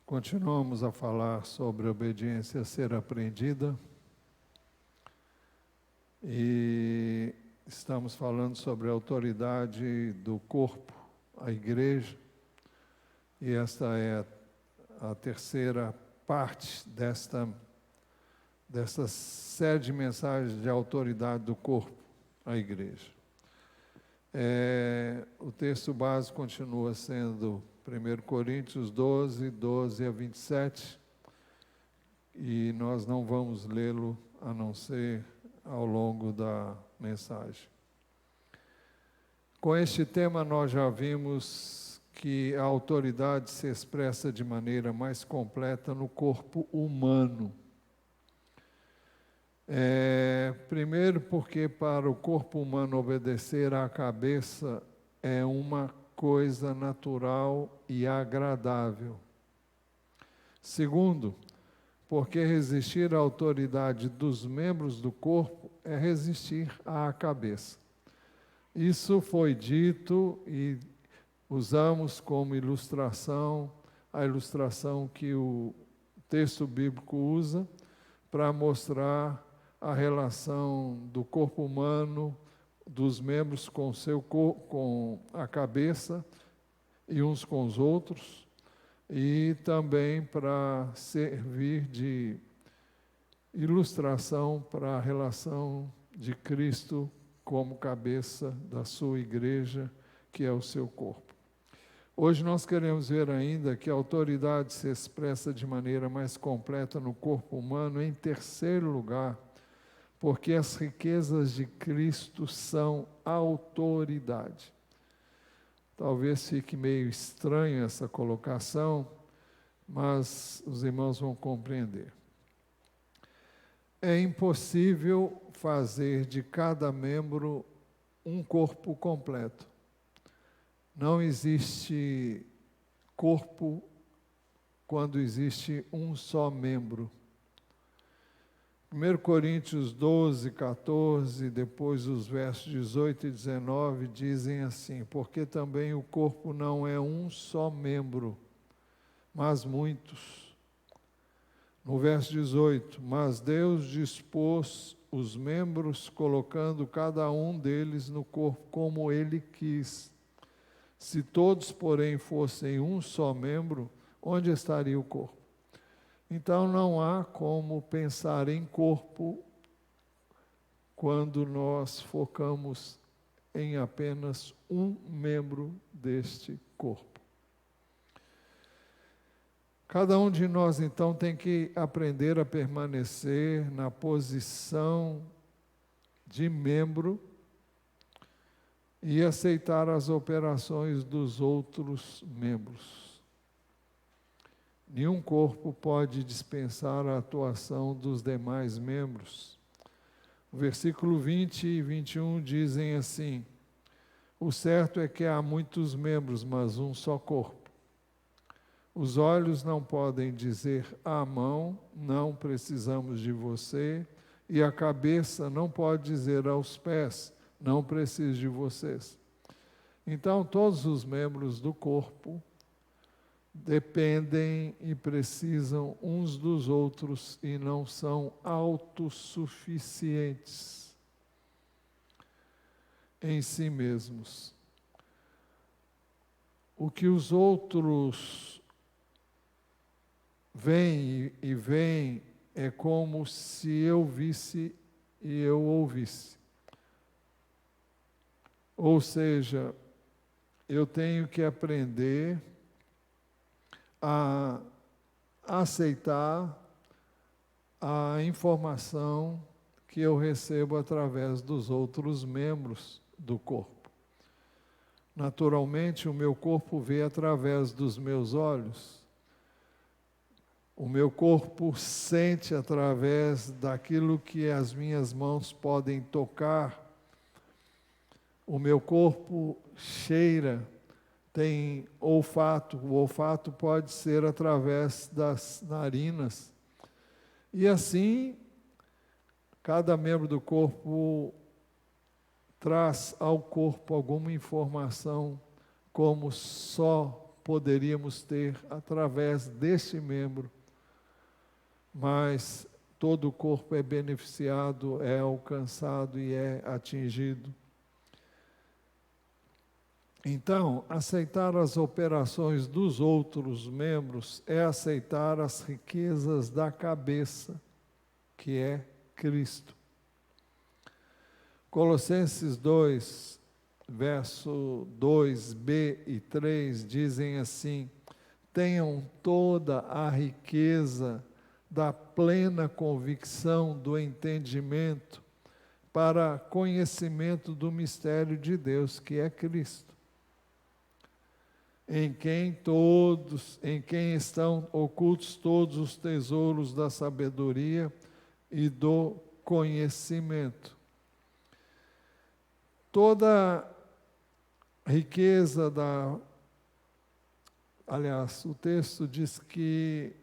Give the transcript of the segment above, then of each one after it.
Continuamos a falar sobre a obediência a ser aprendida e estamos falando sobre a autoridade do corpo, a igreja, e esta é a terceira parte desta série de mensagens de autoridade do corpo, a igreja. O texto base continua sendo 1 Coríntios 12, 12 a 27, e nós não vamos lê-lo a não ser ao longo da mensagem. Com este tema nós já vimos que a autoridade se expressa de maneira mais completa no corpo humano. Primeiro porque para o corpo humano obedecer à cabeça é uma coisa natural e agradável. Segundo, porque resistir à autoridade dos membros do corpo é resistir à cabeça. Isso foi dito e usamos como ilustração a ilustração que o texto bíblico usa para mostrar a relação do corpo humano, dos membros com a cabeça e uns com os outros, e também para servir de ilustração para a relação de Cristo como cabeça da sua igreja, que é o seu corpo. Hoje nós queremos ver ainda que a autoridade se expressa de maneira mais completa no corpo humano, em terceiro lugar, porque as riquezas de Cristo são autoridade. Talvez fique meio estranha essa colocação, mas os irmãos vão compreender. É impossível fazer de cada membro um corpo completo. Não existe corpo quando existe um só membro. 1 Coríntios 12, 14, depois os versos 18 e 19 dizem assim: porque também o corpo não é um só membro, mas muitos. No verso 18, mas Deus dispôs os membros, colocando cada um deles no corpo como Ele quis. Se todos, porém, fossem um só membro, onde estaria o corpo? Então não há como pensar em corpo quando nós focamos em apenas um membro deste corpo. Cada um de nós, então, tem que aprender a permanecer na posição de membro e aceitar as operações dos outros membros. Nenhum corpo pode dispensar a atuação dos demais membros. O versículo 20 e 21 dizem assim: o certo é que há muitos membros, mas um só corpo. Os olhos não podem dizer à mão, não precisamos de você, e a cabeça não pode dizer aos pés, não preciso de vocês. Então, todos os membros do corpo dependem e precisam uns dos outros e não são autossuficientes em si mesmos. O que os outros veem e veem é como se eu visse e eu ouvisse. Ou seja, eu tenho que aprender a aceitar a informação que eu recebo através dos outros membros do corpo. Naturalmente, o meu corpo vê através dos meus olhos. O meu corpo sente através daquilo que as minhas mãos podem tocar. O meu corpo cheira, tem olfato. O olfato pode ser através das narinas. E assim, cada membro do corpo traz ao corpo alguma informação, como só poderíamos ter através deste membro, mas todo o corpo é beneficiado, é alcançado e é atingido. Então, aceitar as operações dos outros membros é aceitar as riquezas da cabeça, que é Cristo. Colossenses 2, verso 2b e 3 dizem assim: tenham toda a riqueza da plena convicção do entendimento para conhecimento do mistério de Deus, que é Cristo, em quem estão ocultos todos os tesouros da sabedoria e do conhecimento. Toda riqueza aliás, o texto diz que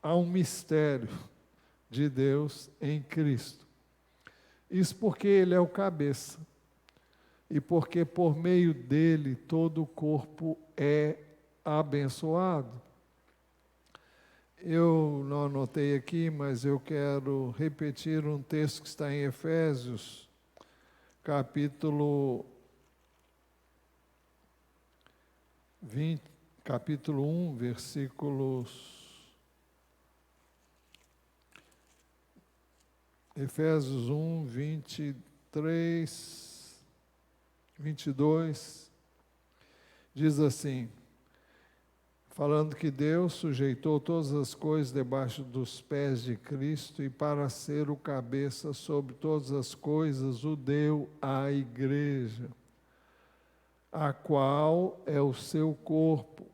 há um mistério de Deus em Cristo. Isso porque Ele é o cabeça. E porque por meio dele todo o corpo é abençoado. Eu não anotei aqui, mas eu quero repetir um texto que está em Efésios, capítulo 1, Efésios 1, 23, 22, diz assim, falando que Deus sujeitou todas as coisas debaixo dos pés de Cristo e para ser o cabeça sobre todas as coisas o deu à igreja, a qual é o seu corpo,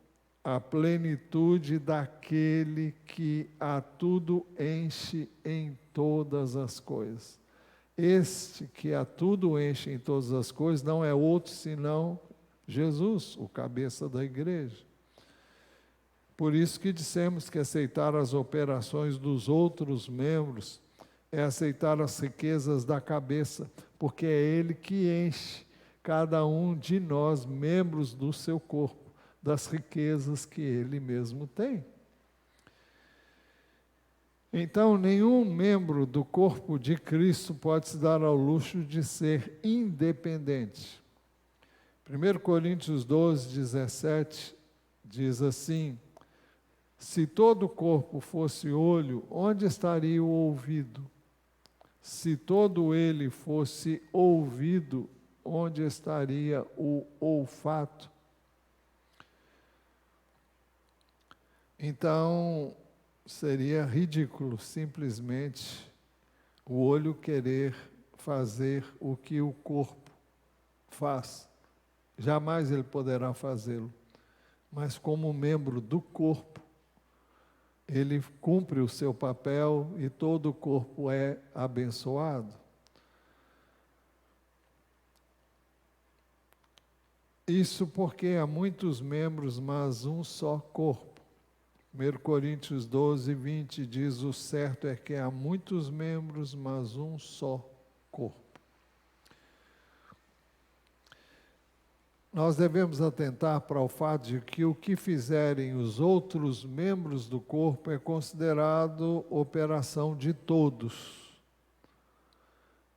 a plenitude daquele que a tudo enche em todas as coisas. Este que a tudo enche em todas as coisas não é outro senão Jesus, o cabeça da igreja. Por isso que dissemos que aceitar as operações dos outros membros é aceitar as riquezas da cabeça, porque é Ele que enche cada um de nós, membros do seu corpo, das riquezas que Ele mesmo tem. Então, nenhum membro do corpo de Cristo pode se dar ao luxo de ser independente. 1 Coríntios 12, 17 diz assim: se todo o corpo fosse olho, onde estaria o ouvido? Se todo ele fosse ouvido, onde estaria o olfato? Então, seria ridículo simplesmente o olho querer fazer o que o corpo faz. Jamais ele poderá fazê-lo. Mas como membro do corpo, ele cumpre o seu papel e todo o corpo é abençoado. Isso porque há muitos membros, mas um só corpo. 1 Coríntios 12, 20 diz: o certo é que há muitos membros, mas um só corpo. Nós devemos atentar para o fato de que o que fizerem os outros membros do corpo é considerado operação de todos,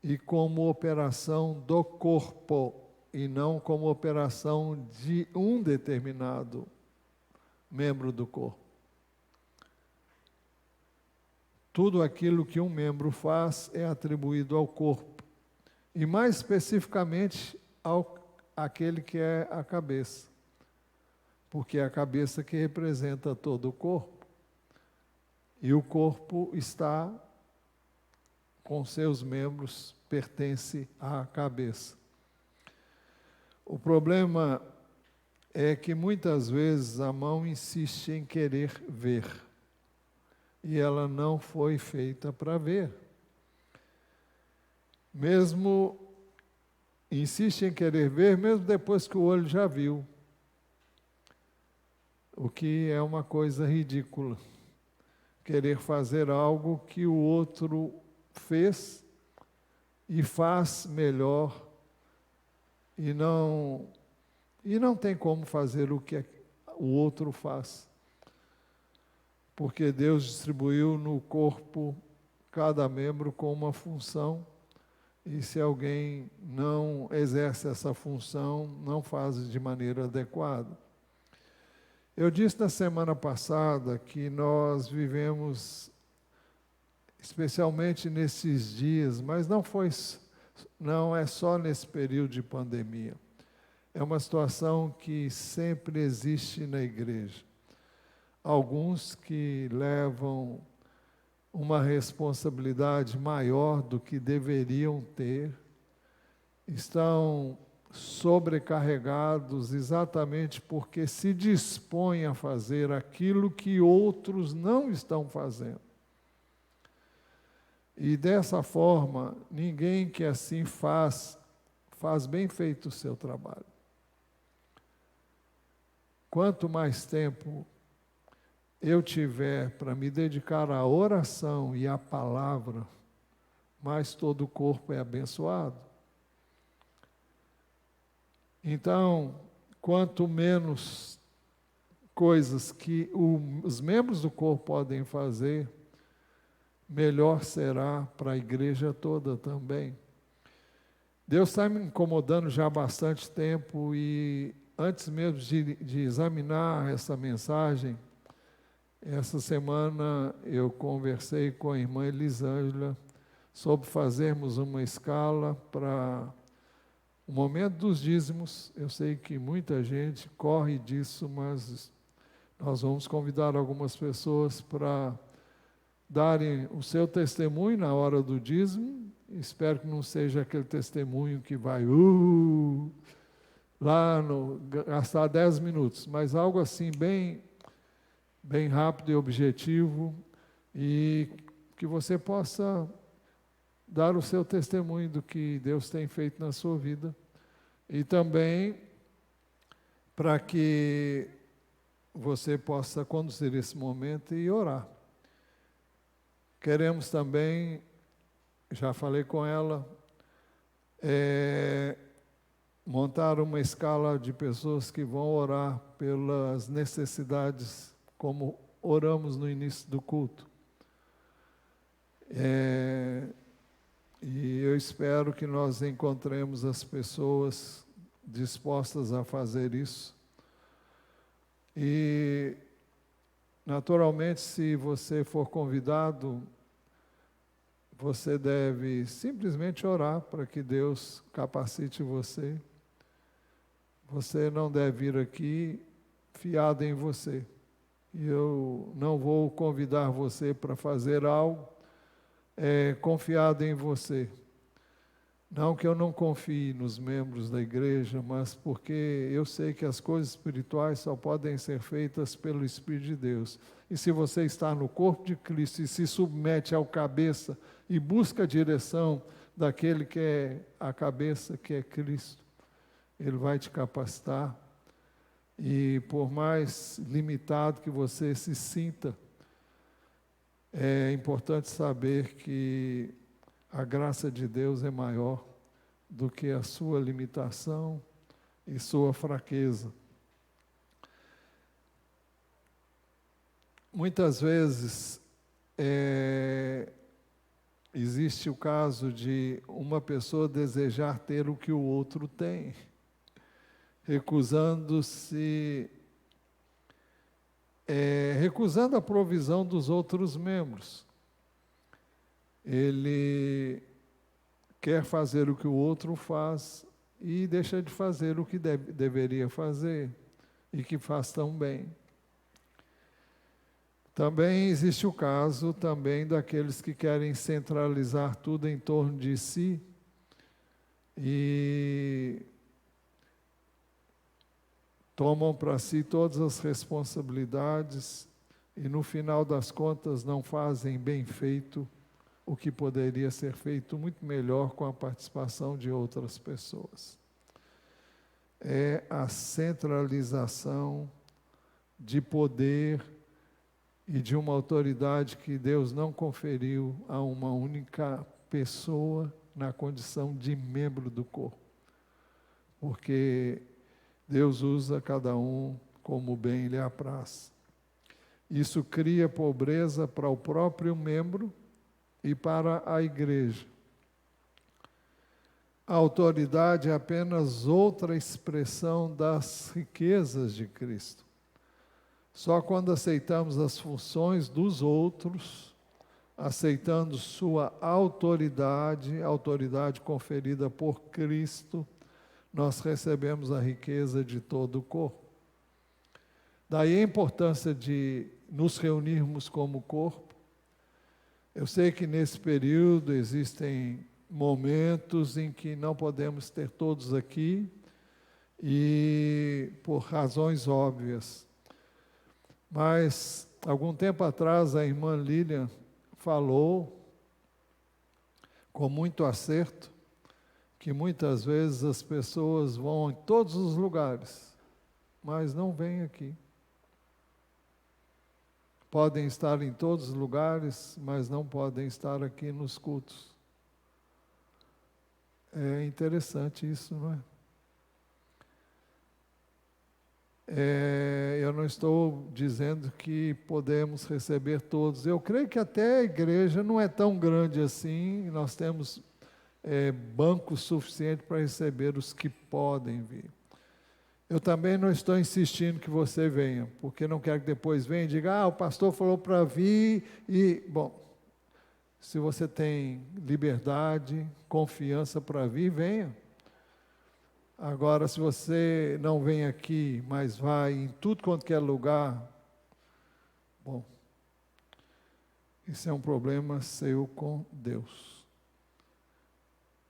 e como operação do corpo, e não como operação de um determinado membro do corpo. Tudo aquilo que um membro faz é atribuído ao corpo, e mais especificamente àquele que é a cabeça, porque é a cabeça que representa todo o corpo, e o corpo está com seus membros, pertence à cabeça. O problema é que muitas vezes a mão insiste em querer ver, e ela não foi feita para ver. Mesmo insiste em querer ver, mesmo depois que o olho já viu. O que é uma coisa ridícula. Querer fazer algo que o outro fez e faz melhor, e não tem como fazer o o outro faz. Porque Deus distribuiu no corpo cada membro com uma função, e se alguém não exerce essa função, não faz de maneira adequada. Eu disse na semana passada que nós vivemos, especialmente nesses dias, mas não é só nesse período de pandemia. É uma situação que sempre existe na igreja. Alguns que levam uma responsabilidade maior do que deveriam ter, estão sobrecarregados exatamente porque se dispõem a fazer aquilo que outros não estão fazendo. E dessa forma, ninguém que assim faz bem feito o seu trabalho. Quanto mais tempo eu tiver para me dedicar à oração e à palavra, mais todo o corpo é abençoado. Então, quanto menos coisas que os membros do corpo podem fazer, melhor será para a igreja toda também. Deus está me incomodando já há bastante tempo e antes mesmo de examinar essa mensagem, essa semana eu conversei com a irmã Elisângela sobre fazermos uma escala para o momento dos dízimos. Eu sei que muita gente corre disso, mas nós vamos convidar algumas pessoas para darem o seu testemunho na hora do dízimo. Espero que não seja aquele testemunho que vai gastar 10 minutos, mas algo assim bem rápido e objetivo, e que você possa dar o seu testemunho do que Deus tem feito na sua vida, e também para que você possa conduzir esse momento e orar. Queremos também, já falei com ela, montar uma escala de pessoas que vão orar pelas necessidades, como oramos no início do culto. E eu espero que nós encontremos as pessoas dispostas a fazer isso. E, naturalmente, se você for convidado, você deve simplesmente orar para que Deus capacite você. Você não deve vir aqui fiado em você. E eu não vou convidar você para fazer algo confiado em você. Não que eu não confie nos membros da igreja, mas porque eu sei que as coisas espirituais só podem ser feitas pelo Espírito de Deus. E se você está no corpo de Cristo e se submete ao cabeça e busca a direção daquele que é a cabeça, que é Cristo, Ele vai te capacitar. E por mais limitado que você se sinta, é importante saber que a graça de Deus é maior do que a sua limitação e sua fraqueza. Muitas vezes existe o caso de uma pessoa desejar ter o que o outro tem, recusando a provisão dos outros membros. Ele quer fazer o que o outro faz e deixa de fazer o que deveria fazer e que faz tão bem. Também existe o caso também daqueles que querem centralizar tudo em torno de si e tomam para si todas as responsabilidades e, no final das contas, não fazem bem feito o que poderia ser feito muito melhor com a participação de outras pessoas. É a centralização de poder e de uma autoridade que Deus não conferiu a uma única pessoa na condição de membro do corpo. Porque Deus usa cada um como bem lhe apraz. Isso cria pobreza para o próprio membro e para a igreja. A autoridade é apenas outra expressão das riquezas de Cristo. Só quando aceitamos as funções dos outros, aceitando sua autoridade, autoridade conferida por Cristo, nós recebemos a riqueza de todo o corpo. Daí a importância de nos reunirmos como corpo. Eu sei que nesse período existem momentos em que não podemos ter todos aqui, e por razões óbvias. Mas, algum tempo atrás, a irmã Lilian falou, com muito acerto, que muitas vezes as pessoas vão em todos os lugares, mas não vêm aqui. Podem estar em todos os lugares, mas não podem estar aqui nos cultos. É interessante isso, não é? Eu não estou dizendo que podemos receber todos. Eu creio que até a igreja não é tão grande assim. Nós temos banco suficiente para receber os que podem vir. Eu também não estou insistindo que você venha, porque não quero que depois venha e diga, o pastor falou para vir e... Bom, se você tem liberdade, confiança para vir, venha. Agora, se você não vem aqui, mas vai em tudo quanto é lugar, bom, isso é um problema seu com Deus.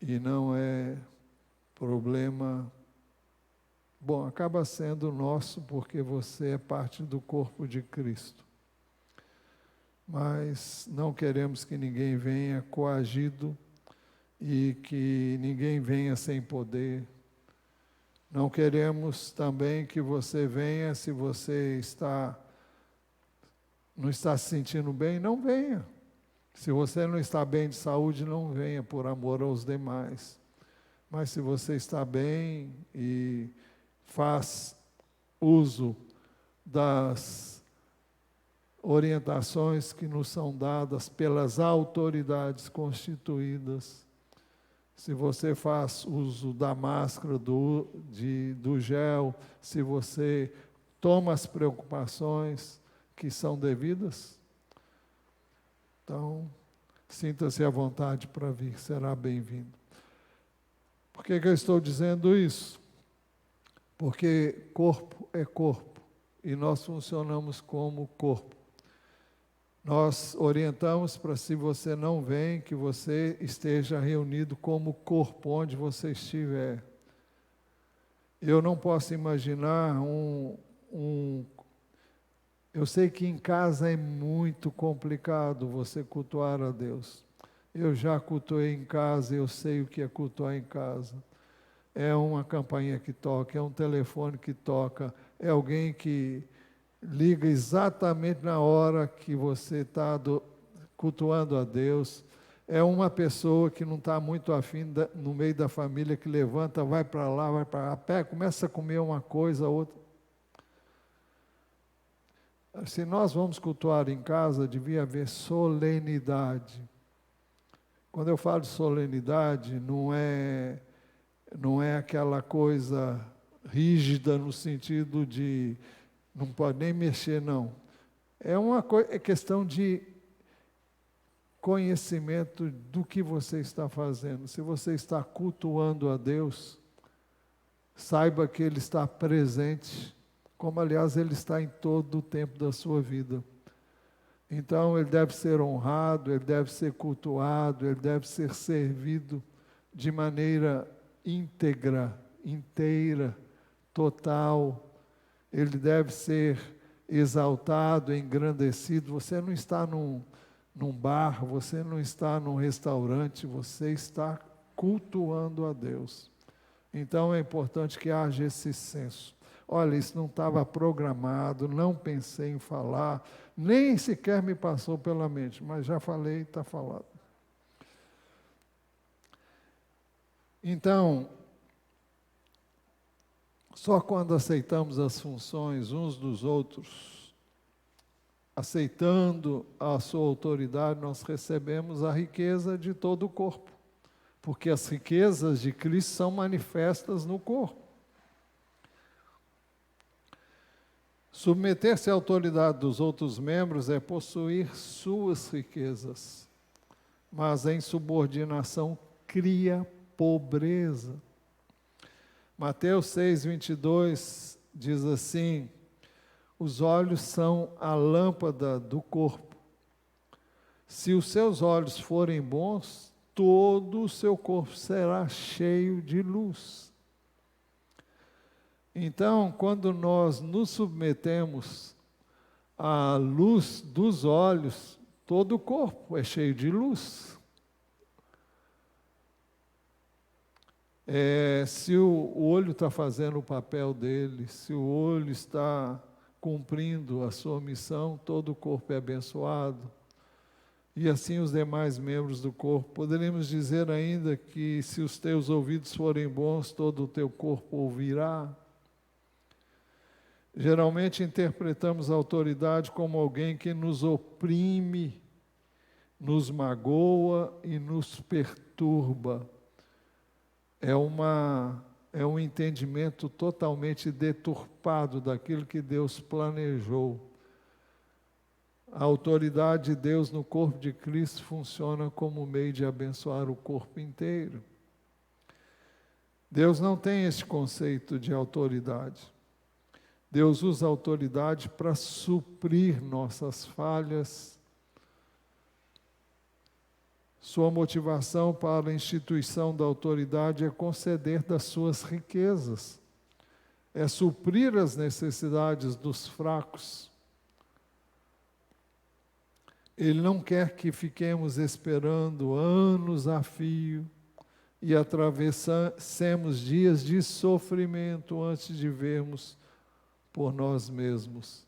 E não é problema... Bom, acaba sendo nosso porque você é parte do corpo de Cristo. Mas não queremos que ninguém venha coagido e que ninguém venha sem poder. Não queremos também que você venha se você não está se sentindo bem, não venha. Se você não está bem de saúde, não venha por amor aos demais. Mas se você está bem e faz uso das orientações que nos são dadas pelas autoridades constituídas, se você faz uso da máscara, do gel, se você toma as preocupações que são devidas, então, sinta-se à vontade para vir, será bem-vindo. Por que eu estou dizendo isso? Porque corpo é corpo, e nós funcionamos como corpo. Nós orientamos para, se você não vem, que você esteja reunido como corpo, onde você estiver. Eu não posso imaginar eu sei que em casa é muito complicado você cultuar a Deus. Eu já cultuei em casa, eu sei o que é cultuar em casa. É uma campainha que toca, é um telefone que toca, é alguém que liga exatamente na hora que você está cultuando a Deus. É uma pessoa que não está muito afim no meio da família, que levanta, vai para lá, vai para lá, começa a comer uma coisa, outra. Se nós vamos cultuar em casa, devia haver solenidade. Quando eu falo de solenidade, não é aquela coisa rígida no sentido de não pode nem mexer, não. É questão de conhecimento do que você está fazendo. Se você está cultuando a Deus, saiba que Ele está presente, como aliás Ele está em todo o tempo da sua vida. Então Ele deve ser honrado, Ele deve ser cultuado, Ele deve ser servido de maneira íntegra, inteira, total. Ele deve ser exaltado, engrandecido. Você não está num bar, você não está num restaurante, você está cultuando a Deus. Então é importante que haja esse senso. Olha, isso não estava programado, não pensei em falar, nem sequer me passou pela mente, mas já falei, está falado. Então, Só quando aceitamos as funções uns dos outros, aceitando a sua autoridade, nós recebemos a riqueza de todo o corpo. Porque as riquezas de Cristo são manifestas no corpo. Submeter-se à autoridade dos outros membros é possuir suas riquezas, mas a insubordinação cria pobreza. Mateus 6:22 diz assim: os olhos são a lâmpada do corpo. Se os seus olhos forem bons, todo o seu corpo será cheio de luz. Então, quando nós nos submetemos à luz dos olhos, todo o corpo é cheio de luz. Se o olho está fazendo o papel dele, se o olho está cumprindo a sua missão, todo o corpo é abençoado. E assim os demais membros do corpo. Poderíamos dizer ainda que se os teus ouvidos forem bons, todo o teu corpo ouvirá. Geralmente interpretamos a autoridade como alguém que nos oprime, nos magoa e nos perturba. É um entendimento totalmente deturpado daquilo que Deus planejou. A autoridade de Deus no corpo de Cristo funciona como meio de abençoar o corpo inteiro. Deus não tem esse conceito de autoridade. Deus usa a autoridade para suprir nossas falhas. Sua motivação para a instituição da autoridade é conceder das suas riquezas, é suprir as necessidades dos fracos. Ele não quer que fiquemos esperando anos a fio e atravessemos dias de sofrimento antes de vermos por nós mesmos.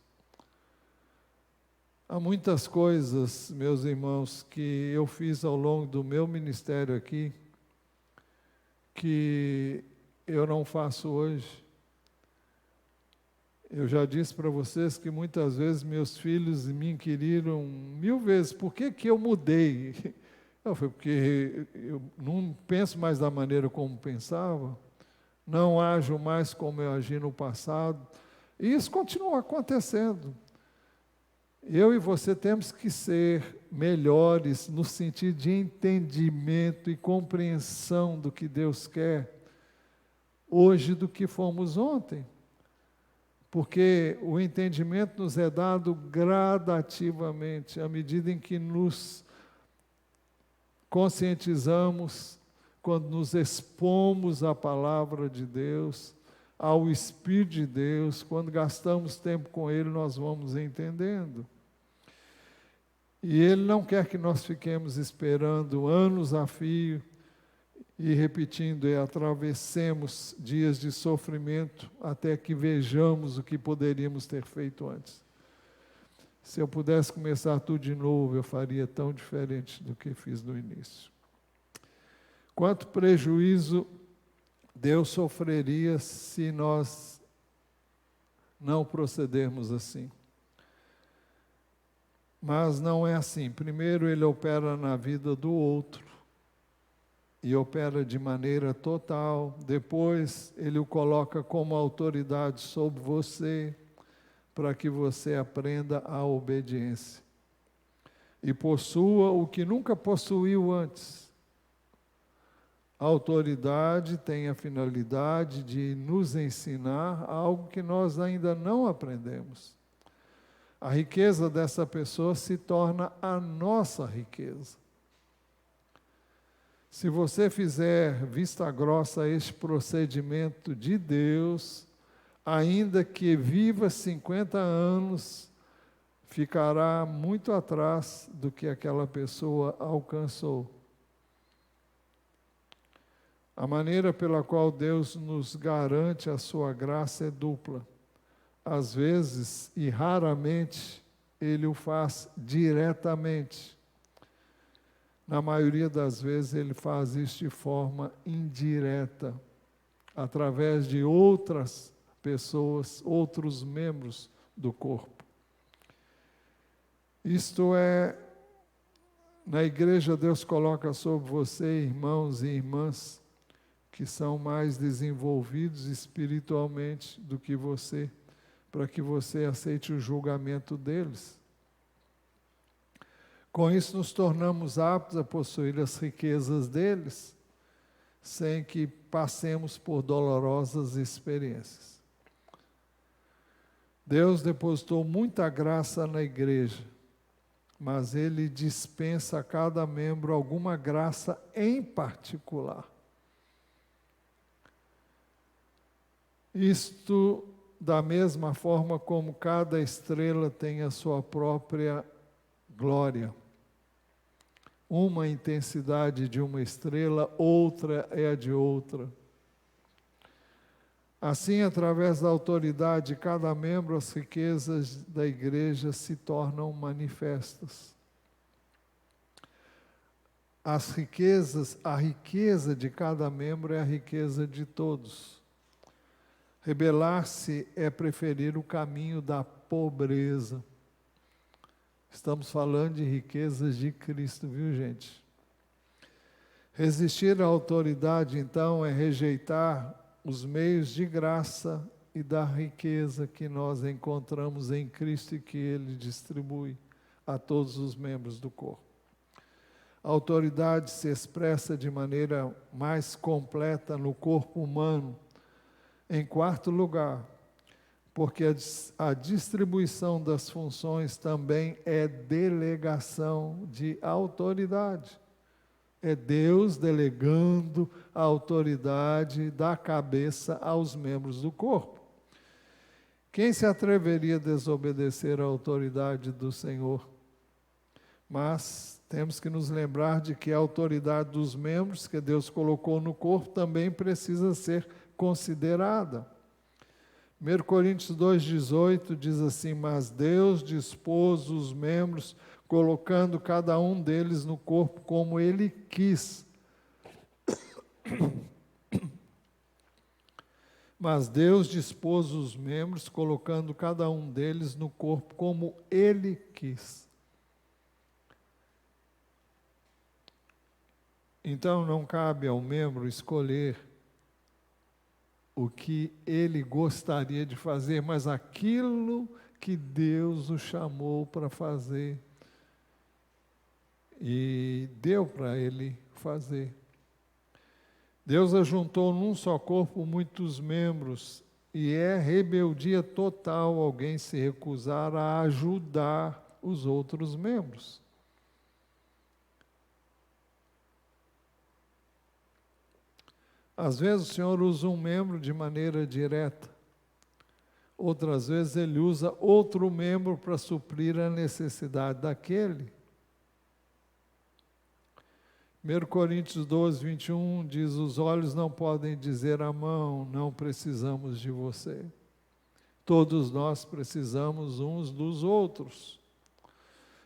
Há muitas coisas, meus irmãos, que eu fiz ao longo do meu ministério aqui, que eu não faço hoje. Eu já disse para vocês que muitas vezes meus filhos me inquiriram 1000 vezes, por que que eu mudei? Foi porque eu não penso mais da maneira como pensava, não ajo mais como eu agi no passado, e isso continua acontecendo. Eu e você temos que ser melhores no sentido de entendimento e compreensão do que Deus quer hoje do que fomos ontem. Porque o entendimento nos é dado gradativamente, à medida em que nos conscientizamos, quando nos expomos à palavra de Deus, ao Espírito de Deus, quando gastamos tempo com Ele, nós vamos entendendo. E Ele não quer que nós fiquemos esperando anos a fio e repetindo, atravessemos dias de sofrimento até que vejamos o que poderíamos ter feito antes. Se eu pudesse começar tudo de novo, eu faria tão diferente do que fiz no início. Quanto prejuízo Deus sofreria se nós não procedermos assim. Mas não é assim. Primeiro, Ele opera na vida do outro. E opera de maneira total. Depois, Ele o coloca como autoridade sobre você, para que você aprenda a obediência. E possua o que nunca possuiu antes. A autoridade tem a finalidade de nos ensinar algo que nós ainda não aprendemos. A riqueza dessa pessoa se torna a nossa riqueza. Se você fizer vista grossa a este procedimento de Deus, ainda que viva 50 anos, ficará muito atrás do que aquela pessoa alcançou. A maneira pela qual Deus nos garante a sua graça é dupla. Às vezes, e raramente, Ele o faz diretamente. Na maioria das vezes, Ele faz isso de forma indireta, através de outras pessoas, outros membros do corpo. Isto é, na igreja Deus coloca sobre você irmãos e irmãs que são mais desenvolvidos espiritualmente do que você, para que você aceite o julgamento deles. Com isso nos tornamos aptos a possuir as riquezas deles, sem que passemos por dolorosas experiências. Deus depositou muita graça na igreja, mas Ele dispensa a cada membro alguma graça em particular. Isto da mesma forma como cada estrela tem a sua própria glória. Uma intensidade de uma estrela, outra é a de outra. Assim, através da autoridade de cada membro, as riquezas da igreja se tornam manifestas. A riqueza de cada membro é a riqueza de todos. Rebelar-se é preferir o caminho da pobreza. Estamos falando de riquezas de Cristo, viu, gente? Resistir à autoridade, então, é rejeitar os meios de graça e da riqueza que nós encontramos em Cristo e que Ele distribui a todos os membros do corpo. A autoridade se expressa de maneira mais completa no corpo humano. Em quarto lugar, porque a distribuição das funções também é delegação de autoridade. É Deus delegando a autoridade da cabeça aos membros do corpo. Quem se atreveria a desobedecer à autoridade do Senhor? Mas temos que nos lembrar de que a autoridade dos membros que Deus colocou no corpo também precisa ser considerada. 1 Coríntios 2,18 diz assim: mas Deus dispôs os membros, colocando cada um deles no corpo como Ele quis. Mas Deus dispôs os membros, colocando cada um deles no corpo como Ele quis. Então não cabe ao membro escolher o que ele gostaria de fazer, mas aquilo que Deus o chamou para fazer e deu para ele fazer. Deus ajuntou num só corpo muitos membros e é rebeldia total alguém se recusar a ajudar os outros membros. Às vezes o Senhor usa um membro de maneira direta. Outras vezes Ele usa outro membro para suprir a necessidade daquele. 1 Coríntios 12, 21 diz: os olhos não podem dizer à mão, não precisamos de você. Todos nós precisamos uns dos outros.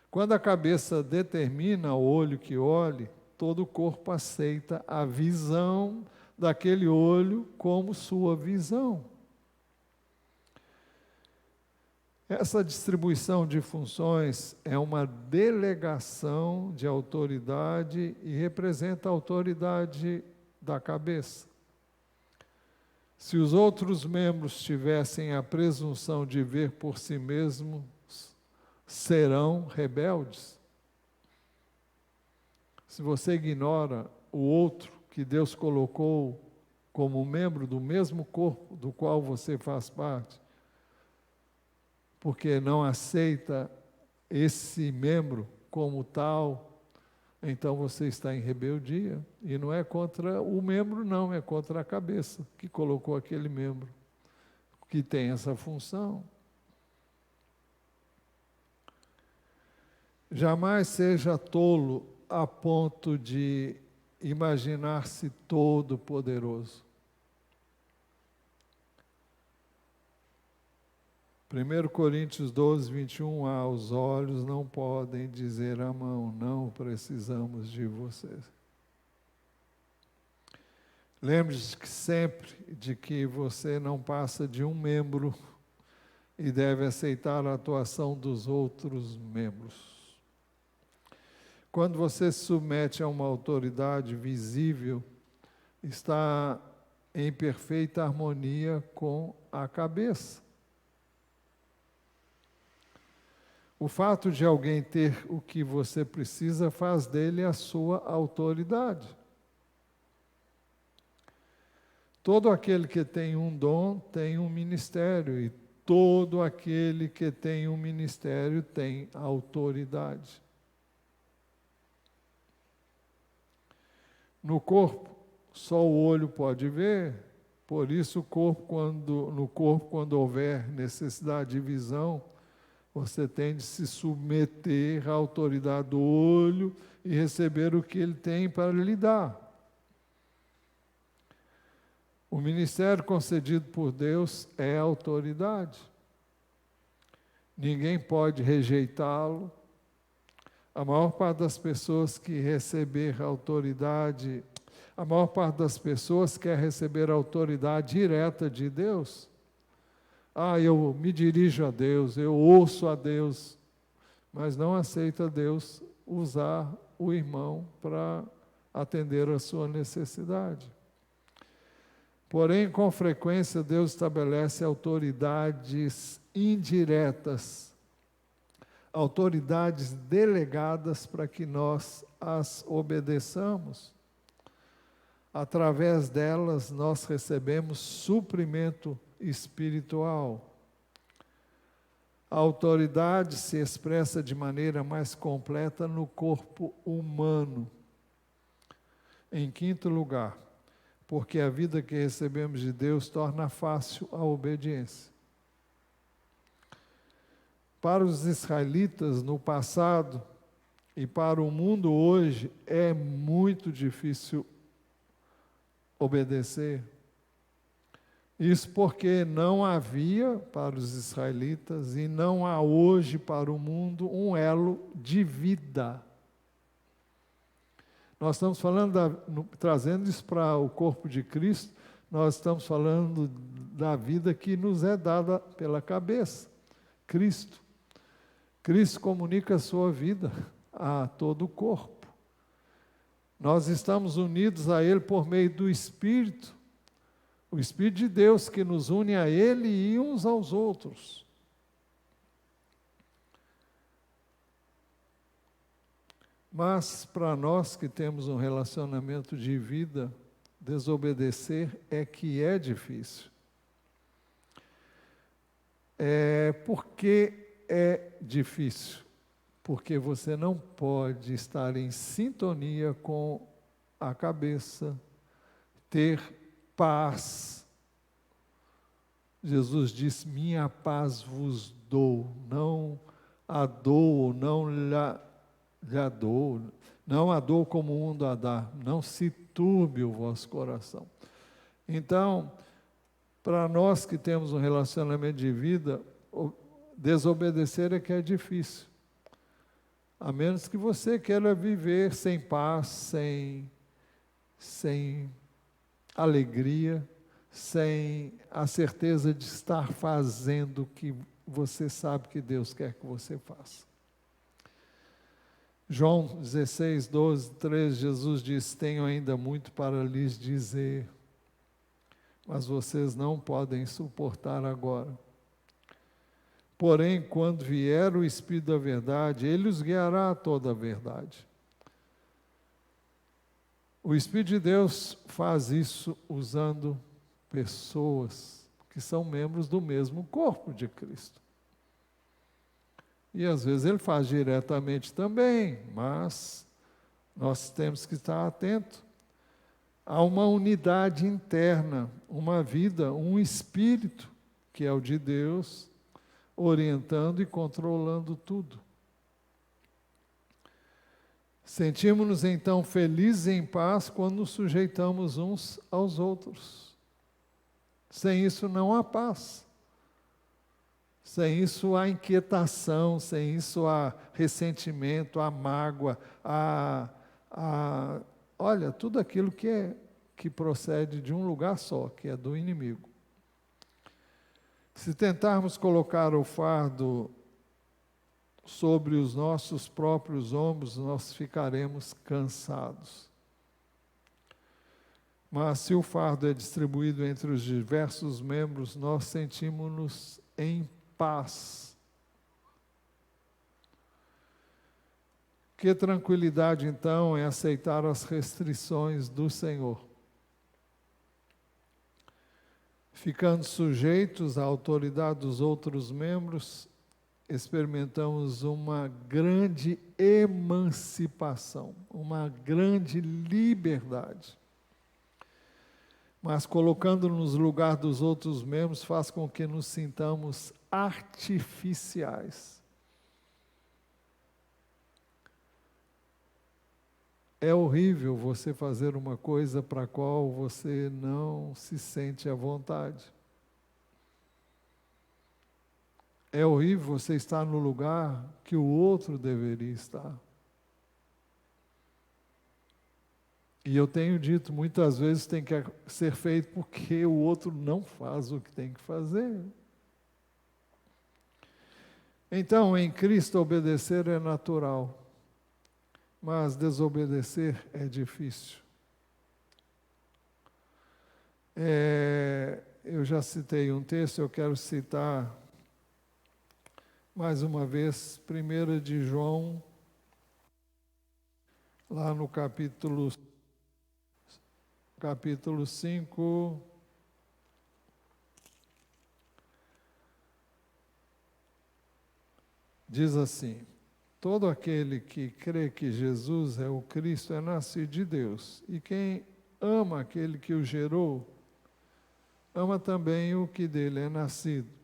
Quando a cabeça determina o olho que olhe, todo o corpo aceita a visão daquele olho como sua visão. Essa distribuição de funções é uma delegação de autoridade e representa a autoridade da cabeça. Se os outros membros tivessem a presunção de ver por si mesmos, serão rebeldes. Se você ignora o outro que Deus colocou como membro do mesmo corpo do qual você faz parte, porque não aceita esse membro como tal, então você está em rebeldia. E não é contra o membro, não, é contra a cabeça que colocou aquele membro, que tem essa função. Jamais seja tolo a ponto de imaginar-se todo poderoso. 1 Coríntios 12, 21, os olhos não podem dizer à mão, não precisamos de vocês. Lembre-se que sempre de que você não passa de um membro e deve aceitar a atuação dos outros membros. Quando você se submete a uma autoridade visível, está em perfeita harmonia com a cabeça. O fato de alguém ter o que você precisa faz dele a sua autoridade. Todo aquele que tem um dom tem um ministério, e todo aquele que tem um ministério tem autoridade. No corpo, só o olho pode ver, por isso no corpo, quando houver necessidade de visão, você tem de se submeter à autoridade do olho e receber o que ele tem para lhe dar. O ministério concedido por Deus é autoridade. Ninguém pode rejeitá-lo. A maior parte das pessoas que receber autoridade, a maior parte das pessoas quer receber a autoridade direta de Deus. Eu me dirijo a Deus, eu ouço a Deus, mas não aceita Deus usar o irmão para atender a sua necessidade. Porém, com frequência, Deus estabelece autoridades indiretas, autoridades delegadas para que nós as obedeçamos. Através delas, nós recebemos suprimento espiritual. A autoridade se expressa de maneira mais completa no corpo humano. Em quinto lugar, porque a vida que recebemos de Deus torna fácil a obediência. Para os israelitas no passado e para o mundo hoje, é muito difícil obedecer. Isso porque não havia para os israelitas e não há hoje para o mundo um elo de vida. Nós estamos falando, trazendo isso para o corpo de Cristo, nós estamos falando da vida que nos é dada pela cabeça, Cristo. Cristo comunica a sua vida a todo o corpo. Nós estamos unidos a Ele por meio do Espírito, o Espírito de Deus que nos une a Ele e uns aos outros. Mas para nós que temos um relacionamento de vida, desobedecer é que é difícil. Por que é difícil? Porque você não pode estar em sintonia com a cabeça, ter paz. Jesus disse: minha paz vos dou, não a dou, não lhe dou, não a dou como o mundo a dá, não se turbe o vosso coração. Então, para nós que temos um relacionamento de vida, desobedecer é que é difícil. A menos que você queira viver sem paz, sem alegria, sem a certeza de estar fazendo o que você sabe que Deus quer que você faça. João 16, 12, 13, Jesus diz: tenho ainda muito para lhes dizer, mas vocês não podem suportar agora. Porém, quando vier o Espírito da verdade, Ele os guiará a toda a verdade. O Espírito de Deus faz isso usando pessoas que são membros do mesmo corpo de Cristo. E às vezes Ele faz diretamente também, mas nós temos que estar atentos. Há uma unidade interna, uma vida, um espírito, que é o de Deus, orientando e controlando tudo. Sentimos-nos então felizes e em paz quando nos sujeitamos uns aos outros. Sem isso não há paz. Sem isso há inquietação, sem isso há ressentimento, há mágoa, olha, tudo aquilo que que procede de um lugar só, que é do inimigo. Se tentarmos colocar o fardo sobre os nossos próprios ombros, nós ficaremos cansados. Mas se o fardo é distribuído entre os diversos membros, nós sentimos-nos em paz. Que tranquilidade, então, é aceitar as restrições do Senhor. Ficando sujeitos à autoridade dos outros membros, experimentamos uma grande emancipação, uma grande liberdade. Mas colocando-nos no lugar dos outros membros faz com que nos sintamos artificiais. É horrível você fazer uma coisa para a qual você não se sente à vontade. É horrível você estar no lugar que o outro deveria estar. E eu tenho dito, muitas vezes tem que ser feito porque o outro não faz o que tem que fazer. Então, em Cristo, obedecer é natural, mas desobedecer é difícil. Eu já citei um texto, eu quero citar mais uma vez, 1 de João, lá no capítulo 5, diz assim: todo aquele que crê que Jesus é o Cristo é nascido de Deus, e quem ama aquele que o gerou, ama também o que dele é nascido.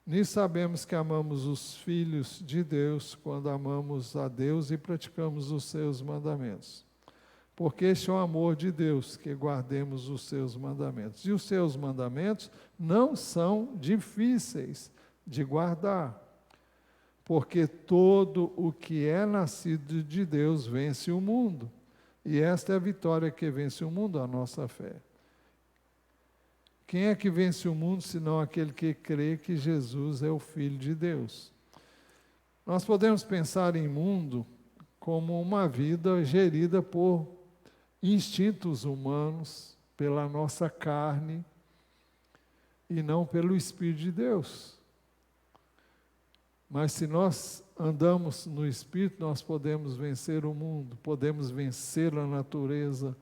Nisso sabemos que amamos os filhos de Deus, quando amamos a Deus e praticamos os seus mandamentos. Porque este é o amor de Deus, que guardemos os seus mandamentos. E os seus mandamentos não são difíceis de guardar, porque todo o que é nascido de Deus vence o mundo. E esta é a vitória que vence o mundo, a nossa fé. Quem é que vence o mundo, senão aquele que crê que Jesus é o Filho de Deus? Nós podemos pensar em mundo como uma vida gerida por instintos humanos, pela nossa carne, e não pelo Espírito de Deus. Mas se nós andamos no Espírito, nós podemos vencer o mundo, podemos vencer a natureza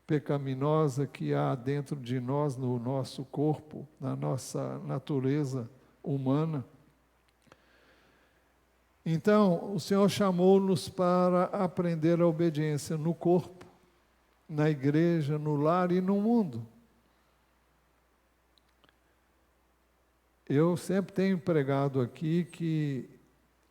pecaminosa que há dentro de nós, no nosso corpo, na nossa natureza humana. Então, o Senhor chamou-nos para aprender a obediência no corpo, na igreja, no lar e no mundo. Eu sempre tenho pregado aqui que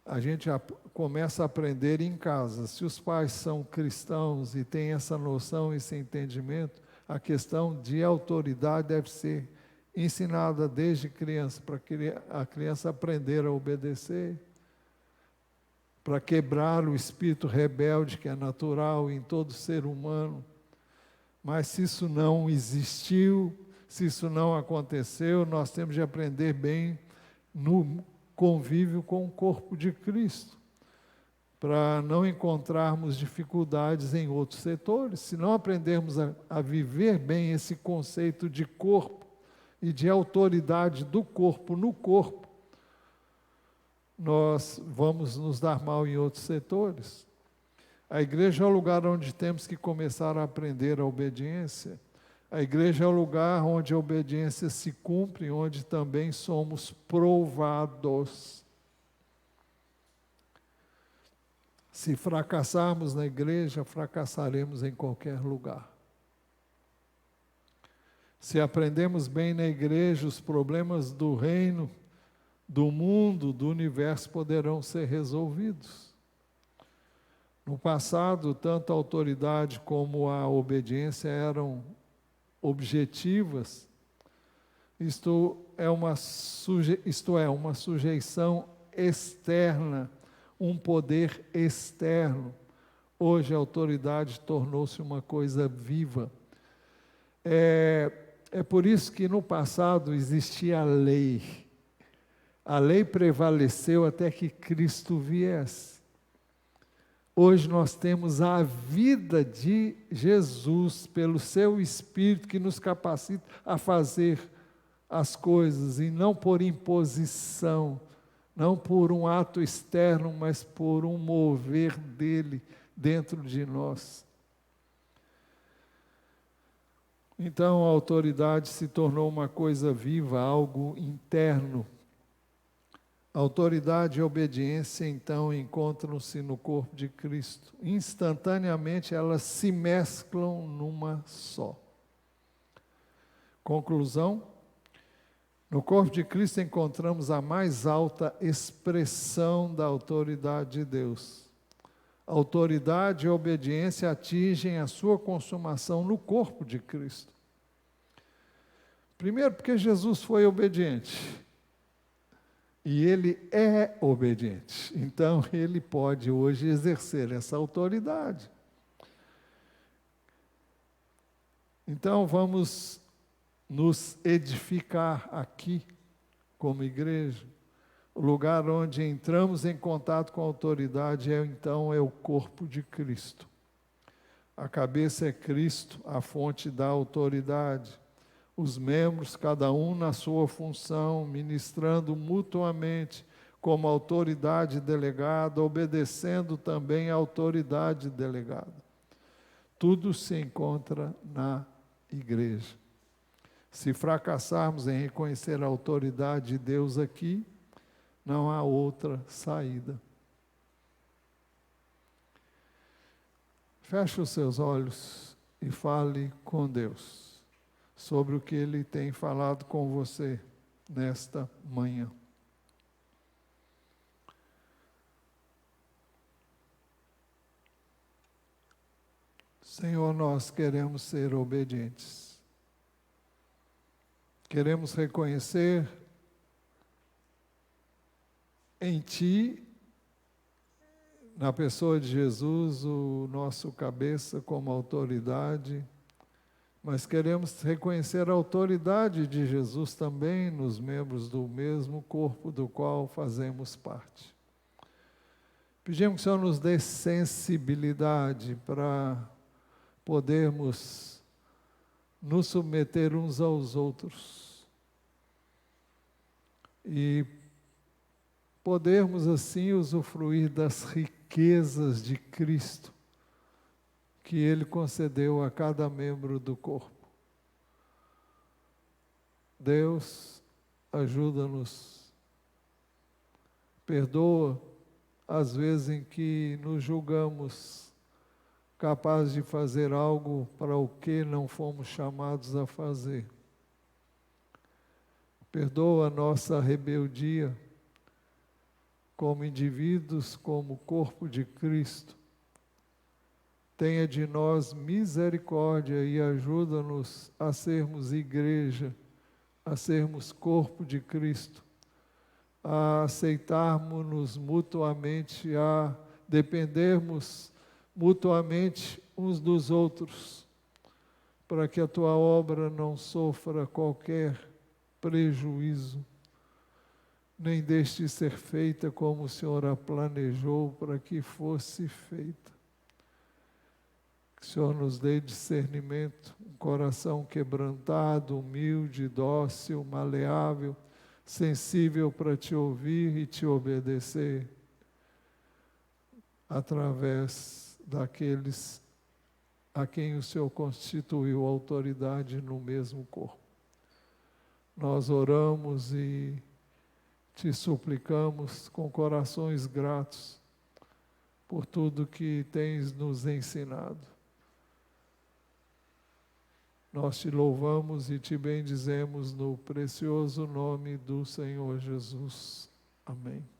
a gente começa a aprender em casa. Se os pais são cristãos e têm essa noção, esse entendimento, a questão de autoridade deve ser ensinada desde criança, para a criança aprender a obedecer, para quebrar o espírito rebelde que é natural em todo ser humano. Mas se isso não existiu, se isso não aconteceu, nós temos de aprender bem no convívio com o corpo de Cristo, para não encontrarmos dificuldades em outros setores. Se não aprendermos a viver bem esse conceito de corpo e de autoridade do corpo no corpo, nós vamos nos dar mal em outros setores. A igreja é o lugar onde temos que começar a aprender a obediência. A igreja é o lugar onde a obediência se cumpre, onde também somos provados. Se fracassarmos na igreja, fracassaremos em qualquer lugar. Se aprendemos bem na igreja, os problemas do reino, do mundo, do universo poderão ser resolvidos. No passado, tanto a autoridade como a obediência eram objetivas, isto é uma sujeição externa, um poder externo. Hoje a autoridade tornou-se uma coisa viva, É por isso que no passado existia a lei. A lei prevaleceu até que Cristo viesse. Hoje nós temos a vida de Jesus, pelo seu Espírito, que nos capacita a fazer as coisas, e não por imposição, não por um ato externo, mas por um mover dele dentro de nós. Então a autoridade se tornou uma coisa viva, algo interno. Autoridade e obediência, então, encontram-se no corpo de Cristo. Instantaneamente elas se mesclam numa só. Conclusão: no corpo de Cristo encontramos a mais alta expressão da autoridade de Deus. Autoridade e obediência atingem a sua consumação no corpo de Cristo. Primeiro, porque Jesus foi obediente. E ele é obediente. Então, ele pode hoje exercer essa autoridade. Então, vamos nos edificar aqui, como igreja. O lugar onde entramos em contato com a autoridade então é o corpo de Cristo. A cabeça é Cristo, a fonte da autoridade. Os membros, cada um na sua função, ministrando mutuamente como autoridade delegada, obedecendo também à autoridade delegada. Tudo se encontra na igreja. Se fracassarmos em reconhecer a autoridade de Deus aqui, não há outra saída. Feche os seus olhos e fale com Deus sobre o que Ele tem falado com você nesta manhã. Senhor, nós queremos ser obedientes. Queremos reconhecer em Ti, na pessoa de Jesus, o nosso cabeça como autoridade, mas queremos reconhecer a autoridade de Jesus também nos membros do mesmo corpo do qual fazemos parte. Pedimos que o Senhor nos dê sensibilidade para podermos nos submeter uns aos outros e podermos assim usufruir das riquezas de Cristo que Ele concedeu a cada membro do corpo. Deus, ajuda-nos, perdoa as vezes em que nos julgamos capazes de fazer algo para o que não fomos chamados a fazer. Perdoa a nossa rebeldia como indivíduos, como corpo de Cristo. Tenha de nós misericórdia e ajuda-nos a sermos igreja, a sermos corpo de Cristo, a aceitarmos-nos mutuamente, a dependermos mutuamente uns dos outros, para que a Tua obra não sofra qualquer prejuízo, nem deixe de ser feita como o Senhor a planejou para que fosse feita. Que o Senhor nos dê discernimento, um coração quebrantado, humilde, dócil, maleável, sensível para Te ouvir e Te obedecer, através daqueles a quem o Senhor constituiu autoridade no mesmo corpo. Nós oramos e Te suplicamos com corações gratos por tudo que tens nos ensinado. Nós Te louvamos e Te bendizemos no precioso nome do Senhor Jesus. Amém.